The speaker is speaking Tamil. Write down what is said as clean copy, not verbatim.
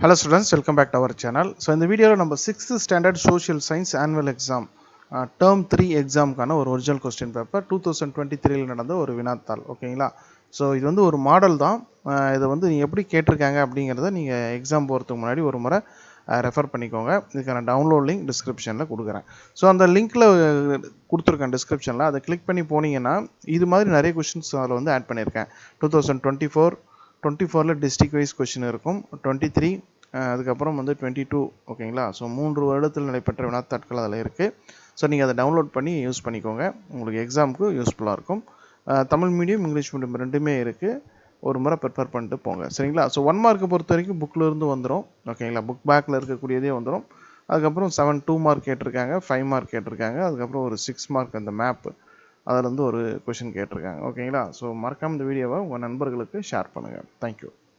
Hello students, welcome back to our channel. So in the video நம்ம 6th standard social science annual exam term 3 எக்ஸாமுக்கான ஒரு ஒரிஜினல் கொஸ்டின் பேப்பர் 2023ல் நடந்த ஒரு வினாத்தாள். ஓகேங்களா? ஸோ இது வந்து ஒரு மாடல் தான். இதை வந்து நீங்கள் எப்படி கேட்டிருக்காங்க அப்படிங்கிறத நீங்கள் எக்ஸாம் போகிறதுக்கு முன்னாடி ஒரு முறை ரெஃபர் பண்ணிக்கோங்க. இதுக்கான டவுன்லோட் லிங்க் டிஸ்கிரிப்ஷனில் கொடுக்குறேன். ஸோ அந்த லிங்க்கில் கொடுத்துருக்கேன் டிஸ்கிரிப்ஷனில், அதை கிளிக் பண்ணி போனீங்கன்னா இது மாதிரி நிறைய கொஷின்ஸ் அதில் வந்து ஆட் பண்ணியிருக்கேன். 2024 டிஸ்ட்ரிக்ட் வைஸ் கொஷின் இருக்கும், 23 அதுக்கப்புறம் வந்து 22. ஓகேங்களா? ஸோ 3 வருடத்தில் நடைபெற்ற வினாத்தாட்கள் அதில் இருக்குது. ஸோ நீங்கள் அதை டவுன்லோட் பண்ணி யூஸ் பண்ணிக்கோங்க, உங்களுக்கு எக்ஸாமுக்கு யூஸ்ஃபுல்லாக இருக்கும். தமிழ் மீடியம் இங்கிலீஷ் மீடியம் ரெண்டுமே இருக்குது. ஒரு முறை ப்ரிப்பேர் பண்ணிட்டு போங்க. சரிங்களா? ஸோ 1 மார்க்கை பொறுத்த வரைக்கும் புக்கில் இருந்து வந்துடும். ஓகேங்களா? புக் பேக்கில் இருக்கக்கூடியதே வந்துடும். அதுக்கப்புறம் 2 மார்க் கேட்டிருக்காங்க, 5 மார்க் கேட்டிருக்காங்க, அதுக்கப்புறம் ஒரு 6 மார்க் அந்த மேப்பு அதில் வந்து ஒரு கொஷின் கேட்டிருக்காங்க. ஓகேங்களா? ஸோ மறக்காமல் இந்த வீடியோவை உங்கள் நண்பர்களுக்கு ஷேர் பண்ணுங்கள். தேங்க்யூ.